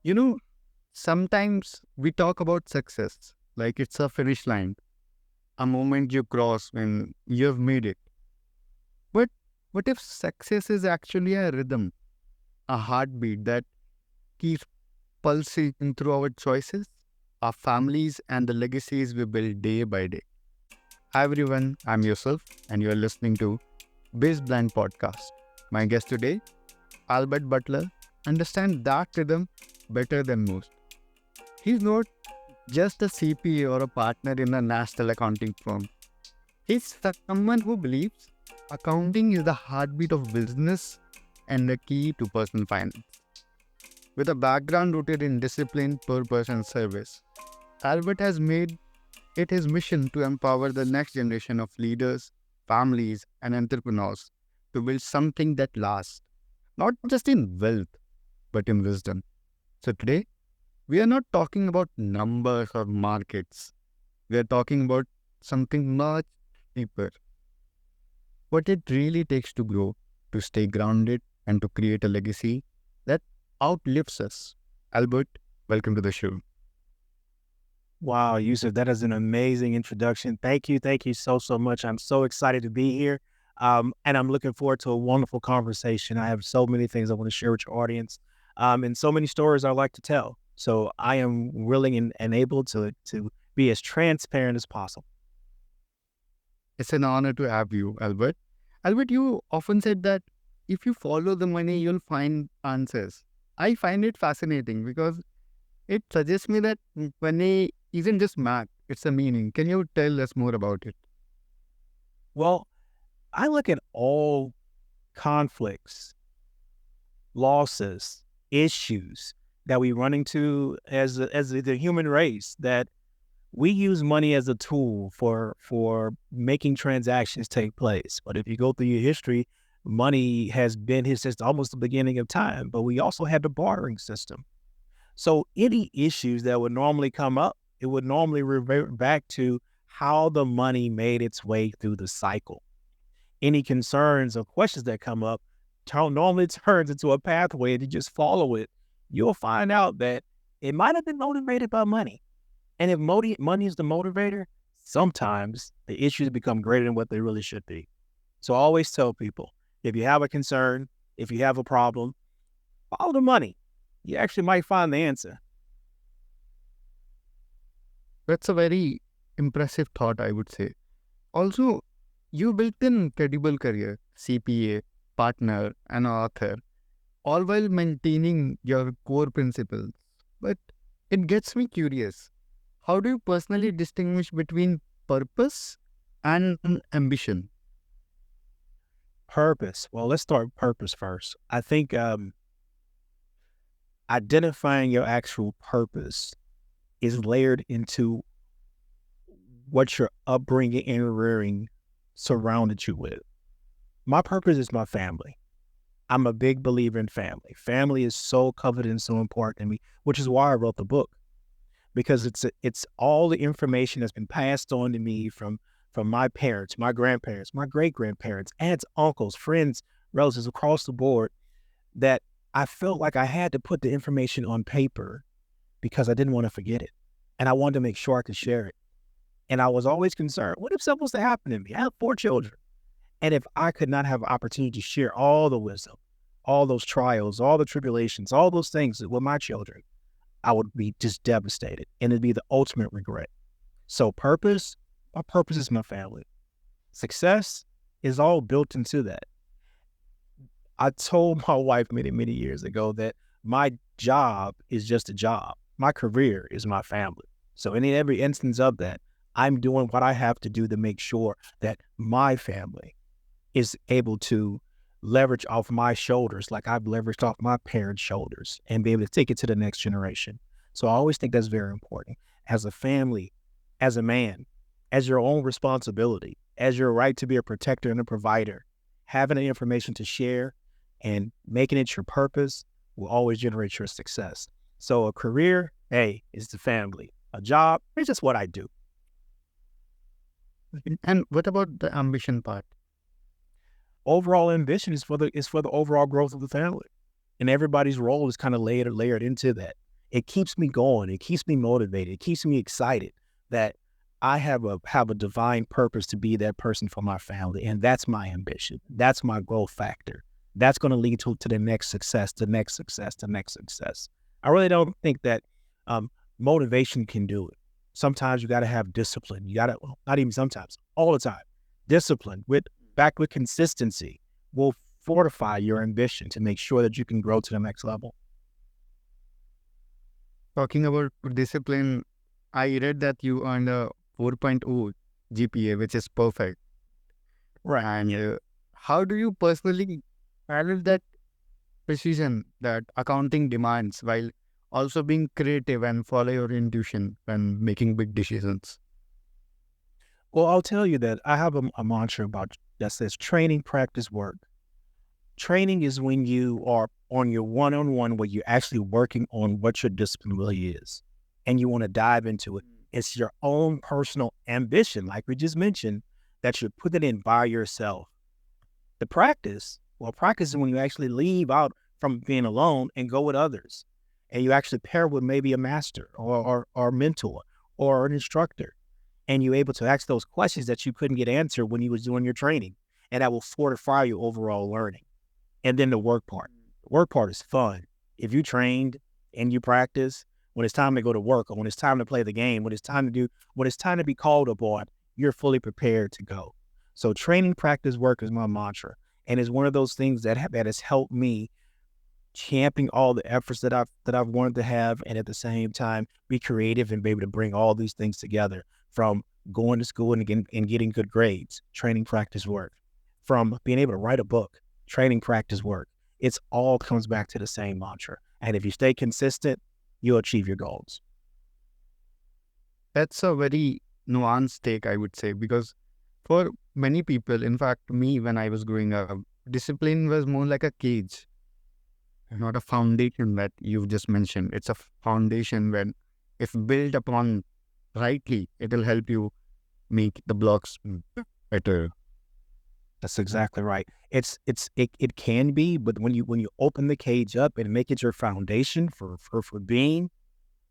You know, sometimes we talk about success like it's a finish line, a moment you cross when you have made it. But what if success is actually a rhythm, a heartbeat that keeps pulsing through our choices, our families, and the legacies we build day by day? Hi everyone, I'm Yusuf, and you are listening to BizBlend Podcast. My guest today, Albert Butler, understands that rhythm better than most. He's not just a CPA or a partner in a national accounting firm. He's someone who believes accounting is the heartbeat of business and the key to personal finance. With a background rooted in discipline, purpose, and service, Albert has made it his mission to empower the next generation of leaders, families, and entrepreneurs to build something that lasts, not just in wealth, but in wisdom. So today, we are not talking about numbers or markets. We are talking about something much deeper. What it really takes to grow, to stay grounded, and to create a legacy that outlives us. Albert, welcome to the show. Wow, Yusuf, that is an amazing introduction. Thank you. Thank you so much. I'm so excited to be here. And I'm looking forward to a wonderful conversation. I have so many things I want to share with your audience, and so many stories I like to tell. So I am willing and able to be as transparent as possible. It's an honor to have you, Albert. Albert, you often said that if you follow the money, you'll find answers. I find it fascinating because it suggests me that money isn't just math, it's a meaning. Can you tell us more about it? Well, I look at all conflicts, losses, issues that we run into as the human race, that we use money as a tool for making transactions take place. But if you go through your history, money has been here since almost the beginning of time. But we also had the bartering system. So any issues that would normally come up, it would normally revert back to how the money made its way through the cycle. Any concerns or questions that come up normally turns into a pathway, and you just follow it. You'll find out that it might have been motivated by money. And if money is the motivator, sometimes the issues become greater than what they really should be. So I always tell people, if you have a concern, if you have a problem, follow the money. You actually might find the answer. That's a very impressive thought, I would say. Also, you built an incredible career, CPA, partner, and author, all while maintaining your core principles. But it gets me curious. How do you personally distinguish between purpose and ambition? Purpose. Well, let's start with purpose first. I think identifying your actual purpose is layered into what your upbringing and rearing surrounded you with. My purpose is my family. I'm a big believer in family. Family is so coveted and so important to me, which is why I wrote the book, because it's all the information that's been passed on to me from my parents, my grandparents, my great grandparents, aunts, uncles, friends, relatives across the board, that I felt like I had to put the information on paper because I didn't want to forget it. And I wanted to make sure I could share it. And I was always concerned, what if something was to happen to me? I have 4 children. And if I could not have an opportunity to share all the wisdom, all those trials, all the tribulations, all those things with my children, I would be just devastated. And it'd be the ultimate regret. So purpose, my purpose is my family. Success is all built into that. I told my wife many years ago that my job is just a job. My career is my family. So in every instance of that, I'm doing what I have to do to make sure that my family is able to leverage off my shoulders like I've leveraged off my parents' shoulders and be able to take it to the next generation. So I always think that's very important. As a family, as a man, as your own responsibility, as your right to be a protector and a provider, having the information to share and making it your purpose will always generate your success. So a career, hey, is the family. A job, it's just what I do. And what about the ambition part? Overall ambition is for the overall growth of the family. And everybody's role is kind of layered into that. It keeps me going. It keeps me motivated. It keeps me excited that I have a divine purpose to be that person for my family. And that's my ambition. That's my growth factor. That's going to lead to the next success, the next success, the next success. I really don't think that motivation can do it. Sometimes you got to have discipline. You got to, well, not even sometimes, all the time. Discipline backed with consistency will fortify your ambition to make sure that you can grow to the next level. Talking about discipline, I read that you earned a 4.0 GPA, which is perfect. Right. And how do you personally handle that precision that accounting demands while also being creative and follow your intuition when making big decisions? Well, I'll tell you that I have a mantra that says training, practice, work. Training is when you are on your one-on-one where you're actually working on what your discipline really is and you want to dive into it. It's your own personal ambition, like we just mentioned, that you're putting in by yourself. The practice is when you actually leave out from being alone and go with others. And you actually pair with maybe a master or a mentor or an instructor. And you're able to ask those questions that you couldn't get answered when you was doing your training. And that will fortify your overall learning. And then the work part. The work part is fun. If you trained and you practice, when it's time to go to work or when it's time to play the game, when it's time to be called upon, you're fully prepared to go. So training, practice, work is my mantra. And it's one of those things that has helped me champion all the efforts that I've wanted to have, and at the same time be creative and be able to bring all these things together, from going to school and getting good grades, training, practice, work, from being able to write a book, training, practice, work. It's all comes back to the same mantra. And if you stay consistent, you'll achieve your goals. That's a very nuanced take, I would say, because for many people, in fact, me, when I was growing up, discipline was more like a cage, not a foundation that you've just mentioned. It's a foundation when, if built upon rightly, it'll help you make the blocks better. That's exactly right. It can be, but when you open the cage up and make it your foundation for being,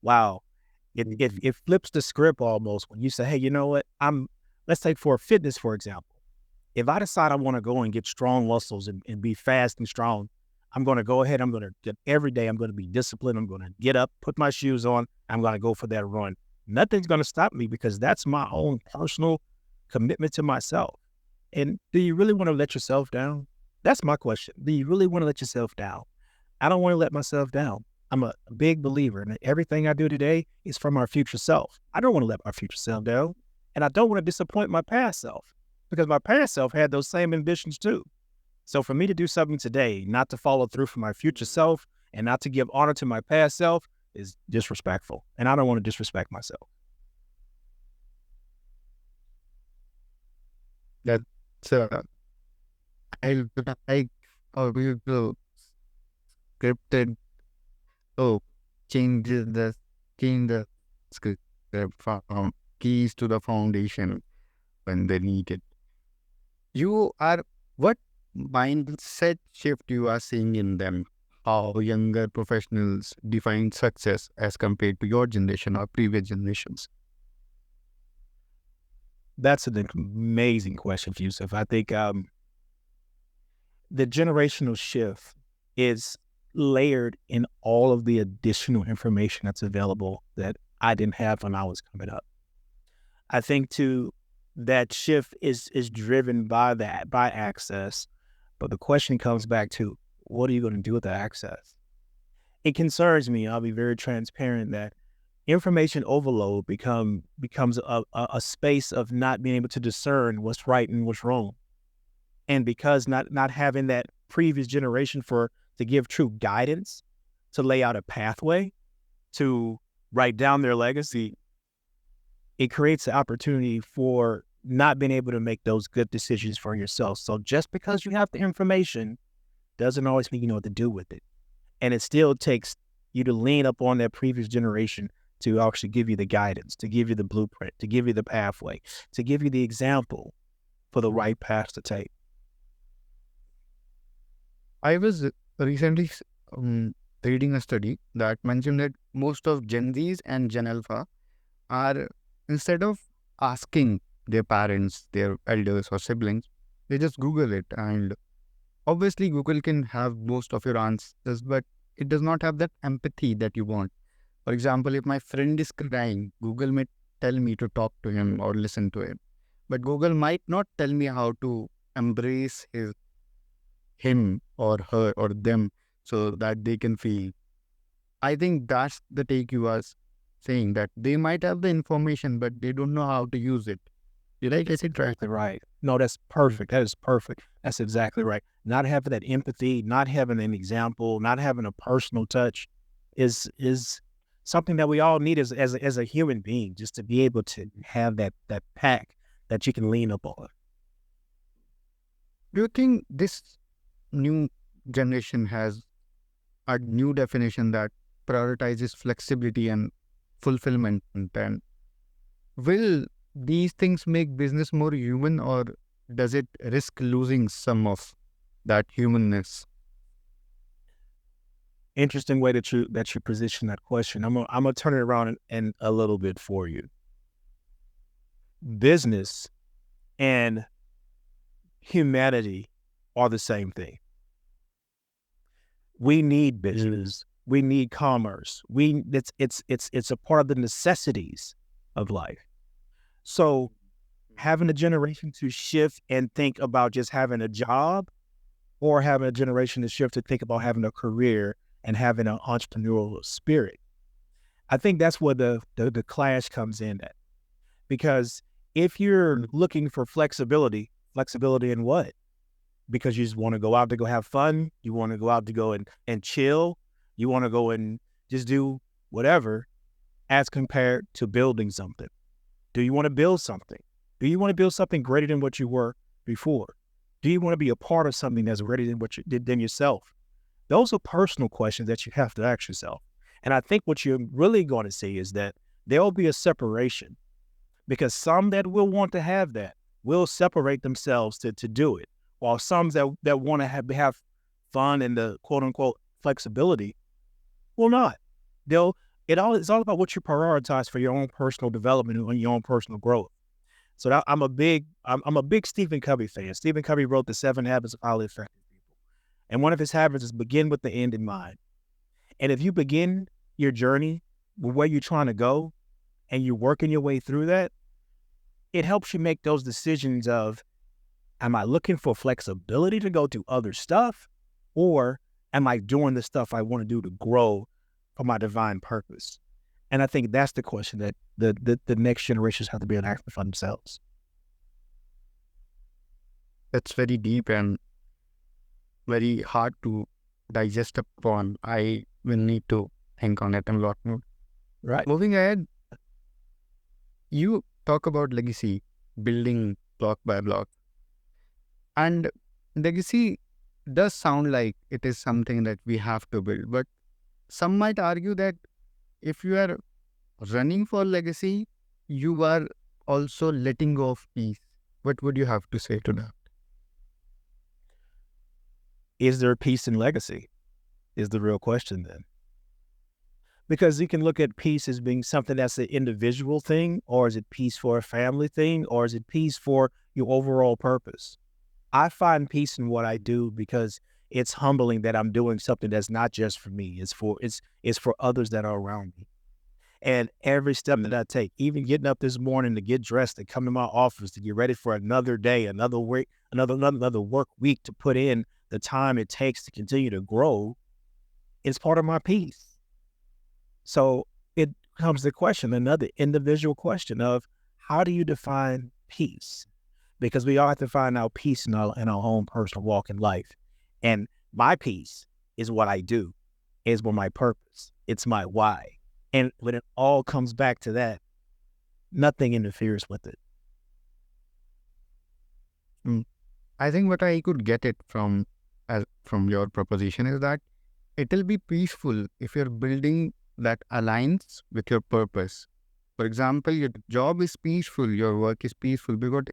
wow, it flips the script almost when you say, hey, you know what? Let's take for fitness, for example. If I decide I want to go and get strong muscles and be fast and strong, I'm going to go ahead. I'm going to get every day. I'm going to be disciplined. I'm going to get up, put my shoes on. I'm going to go for that run. Nothing's going to stop me because that's my own personal commitment to myself. And do you really want to let yourself down? That's my question. Do you really want to let yourself down? I don't want to let myself down. I'm a big believer in everything I do today is for my future self. I don't want to let my future self down. And I don't want to disappoint my past self because my past self had those same ambitions too. So for me to do something today, not to follow through for my future self and not to give honor to my past self is disrespectful. And I don't want to disrespect myself. That's I like how people scripted. Oh, change the script from keys to the foundation when they need it. What mindset shift you are seeing in them? How younger professionals define success as compared to your generation or previous generations? That's an amazing question, Yusuf. I think the generational shift is layered in all of the additional information that's available that I didn't have when I was coming up. I think too that shift is driven by access. But the question comes back to, what are you going to do with the access? It concerns me, I'll be very transparent, that information overload becomes a space of not being able to discern what's right and what's wrong. And because not having that previous generation to give true guidance, to lay out a pathway, to write down their legacy, it creates the opportunity for not being able to make those good decisions for yourself. So just because you have the information doesn't always mean you know what to do with it. And it still takes you to lean up on that previous generation to actually give you the guidance, to give you the blueprint, to give you the pathway, to give you the example for the right path to take. I was recently reading a study that mentioned that most of Gen Zs and Gen Alpha are, instead of asking their parents, their elders or siblings, they just Google it. And obviously, Google can have most of your answers, but it does not have that empathy that you want. For example, if my friend is crying, Google may tell me to talk to him or listen to him. But Google might not tell me how to embrace him or her or them so that they can feel. I think that's the take you are saying, that they might have the information, but they don't know how to use it. Did I get it right? Exactly right. No, that's perfect. That is perfect. That's exactly right. Not having that empathy, not having an example, not having a personal touch is something that we all need as a human being, just to be able to have that pack that you can lean upon. Do you think this new generation has a new definition that prioritizes flexibility and fulfillment? And will these things make business more human, or does it risk losing some of that humanness? Interesting way that you position that question. I'm gonna turn it around and a little bit for you. Business and humanity are the same thing. We need business. We need commerce. It's a part of the necessities of life. So having a generation to shift and think about just having a job, or having a generation to shift to think about having a career and having an entrepreneurial spirit, I think that's where the clash comes in at. Because if you're looking for flexibility in what? Because you just want to go out to go have fun, you want to go out to go and chill, you want to go and just do whatever, as compared to building something. Do you want to build something? Do you want to build something greater than what you were before? Do you want to be a part of something that's greater than what you did than yourself? Those are personal questions that you have to ask yourself. And I think what you're really going to see is that there will be a separation, because some that will want to have that will separate themselves to do it, while some that want to have fun and the quote unquote flexibility will not. It's all about what you prioritize for your own personal development and your own personal growth. So I'm a big Stephen Covey fan. Stephen Covey wrote The 7 Habits of Highly Effective People, and one of his habits is begin with the end in mind. And if you begin your journey with where you're trying to go, and you're working your way through that, it helps you make those decisions of, am I looking for flexibility to go do other stuff, or am I doing the stuff I want to do to grow for my divine purpose? And I think that's the question that the next generations have to be able to ask for themselves. That's very deep and very hard to digest upon. I will need to think on it a lot more. Right. Moving ahead, you talk about legacy, building block by block. And legacy does sound like it is something that we have to build. But some might argue that if you are running for legacy, you are also letting go of peace. What would you have to say to that? Is there peace in legacy? Is the real question then. Because you can look at peace as being something that's an individual thing, or is it peace for a family thing, or is it peace for your overall purpose? I find peace in what I do because it's humbling that I'm doing something that's not just for me. It's for others that are around me. And every step that I take, even getting up this morning to get dressed and come to my office to get ready for another day, another week, another work week, to put in the time it takes to continue to grow, is part of my peace. So it comes to the question, another individual question of, how do you define peace? Because we all have to find out peace in our own personal walk in life. And my peace is what I do, is my purpose. It's my why. And when it all comes back to that, nothing interferes with it. I think what I could get it from your proposition is that it'll be peaceful if you're building that aligns with your purpose. For example, your job is peaceful, your work is peaceful because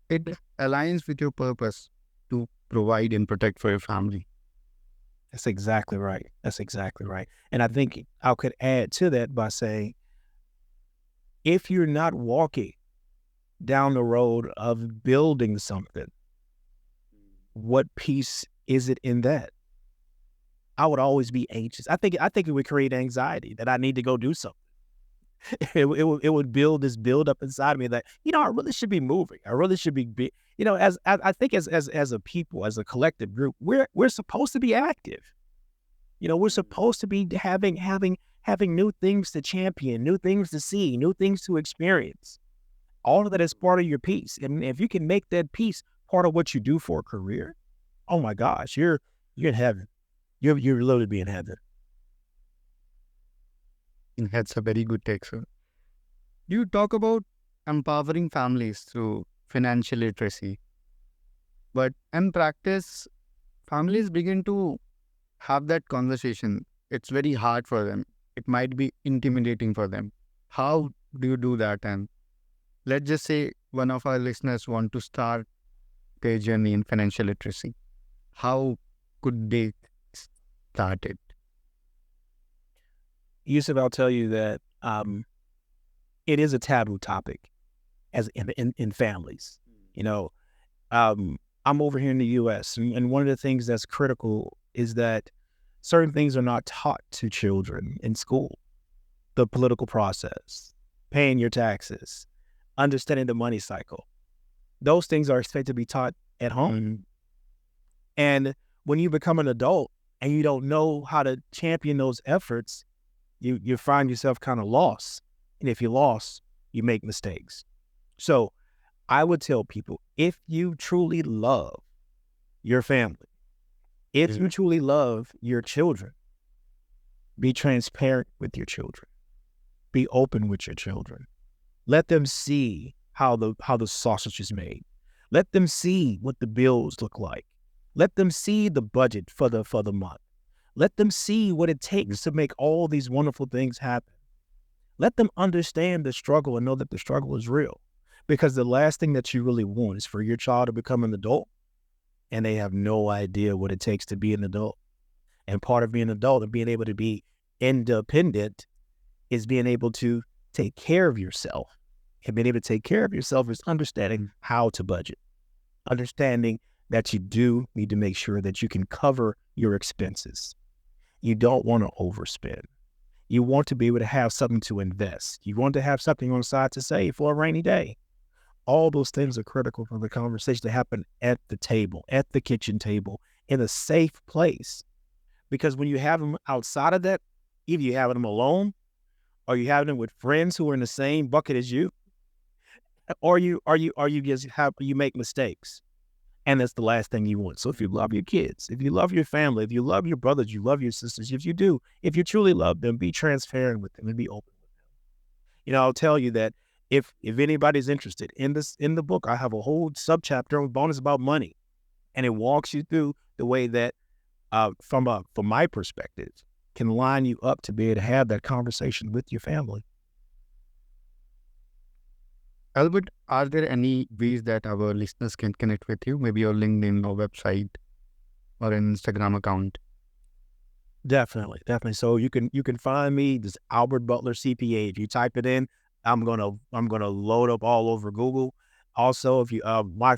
it aligns with your purpose to provide and protect for your family. That's exactly right. That's exactly right. And I think I could add to that by saying, if you're not walking down the road of building something, what piece is it in that? I would always be anxious. I think it would create anxiety that I need to go do something. It would build up inside of me that, I really should be moving. I really should as I think as a people, as a collective group, we're supposed to be active. We're supposed to be having new things to champion, new things to see, new things to experience. All of that is part of your piece. And if you can make that piece part of what you do for a career, oh my gosh, you're in heaven. You're literally be in heaven. That's a very good take, sir. You talk about empowering families through financial literacy, but in practice, families begin to have that conversation. It's very hard for them. It might be intimidating for them. How do you do that? And let's just say one of our listeners want to start their journey in financial literacy. How could they start it? Yusuf, I'll tell you that it is a taboo topic as in families. You know, I'm over here in the U.S. and one of the things that's critical is that certain things are not taught to children in school. The political process, paying your taxes, understanding the money cycle. Those things are expected to be taught at home. And when you become an adult and you don't know how to champion those efforts, you find yourself kind of lost. And if you're lost, you make mistakes. So I would tell people, if you truly love your family, if you truly love your children, be transparent with your children. Be open with your children. Let them see how the sausage is made. Let them see what the bills look like. Let them see the budget for the month. Let them see what it takes to make all these wonderful things happen. Let them understand the struggle and know that the struggle is real. Because the last thing that you really want is for your child to become an adult and they have no idea what it takes to be an adult. And part of being an adult and being able to be independent is being able to take care of yourself. And being able to take care of yourself is understanding how to budget, understanding that you do need to make sure that you can cover your expenses. You don't want to overspend. You want to be able to have something to invest. You want to have something on the side to save for a rainy day. All those things are critical for the conversation to happen at the table, at the kitchen table, in a safe place. Because when you have them outside of that, either you have them alone or you have them with friends who are in the same bucket as you, or you make mistakes. And that's the last thing you want. So if you love your kids, if you love your family, if you love your brothers, you love your sisters, if you truly love them, be transparent with them and be open with them. I'll tell you that if anybody's interested in the book, I have a whole subchapter on bonus about money. And it walks you through the way that, from my perspective, can line you up to be able to have that conversation with your family. Albert, are there any ways that our listeners can connect with you? Maybe your LinkedIn or website or an Instagram account? Definitely. So you can find me, this Albert Butler CPA. If you type it in, I'm gonna load up all over Google. Also, if you my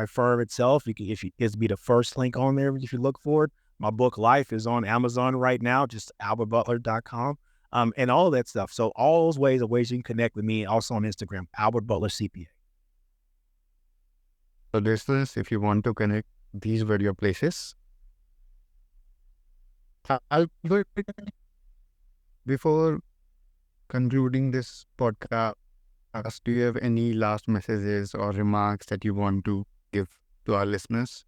firm itself, it's be the first link on there if you look for it. My book Life is on Amazon right now, just albertbutler.com. And all of that stuff. So all those ways are ways you can connect with me. Also on Instagram, Albert Butler CPA. So listeners, if you want to connect, these were your places. Albert, before concluding this podcast, do you have any last messages or remarks that you want to give to our listeners?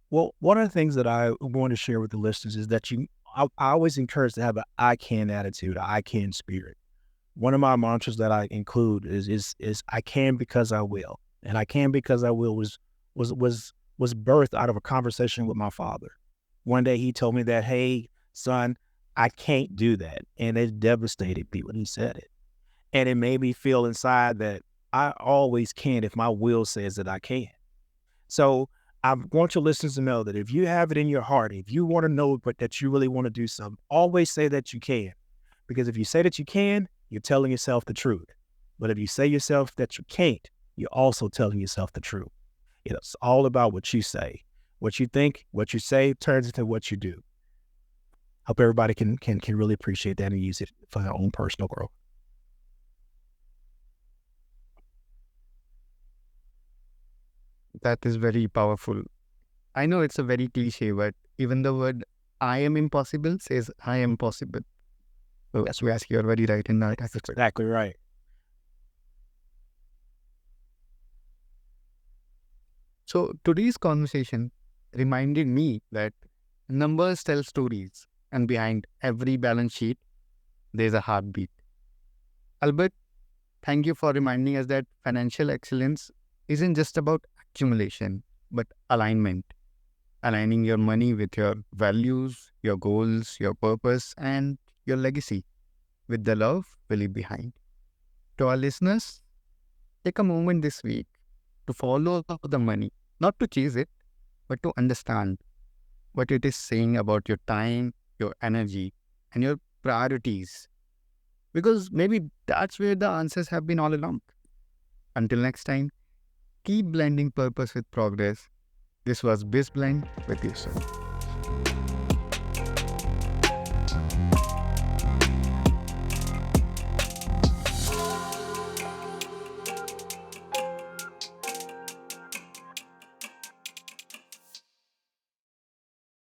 Well, one of the things that I want to share with the listeners is that I always encourage to have an I can attitude, an I can spirit. One of my mantras that I include is I can because I will. And I can because I will was birthed out of a conversation with my father. One day he told me that, hey, son, I can't do that. And it devastated me when he said it. And it made me feel inside that I always can if my will says that I can. So I want your listeners to know that if you have it in your heart, if you want to know but that you really want to do something, always say that you can. Because if you say that you can, you're telling yourself the truth. But if you say yourself that you can't, you're also telling yourself the truth. It's all about what you say. What you think, what you say turns into what you do. Hope everybody can really appreciate that and use it for their own personal growth. That is very powerful. I know it's a very cliche, but even the word I am impossible says I am possible. So yes, you're very right in that. That's exactly right. So today's conversation reminded me that numbers tell stories, and behind every balance sheet, there's a heartbeat. Albert, thank you for reminding us that financial excellence isn't just about accumulation, but alignment. Aligning your money with your values, your goals, your purpose, and your legacy with the love we leave behind. To our listeners, take a moment this week to follow the money, not to chase it, but to understand what it is saying about your time, your energy, and your priorities. Because maybe that's where the answers have been all along. Until next time, keep blending purpose with progress. This was BizBlend with Yusuf.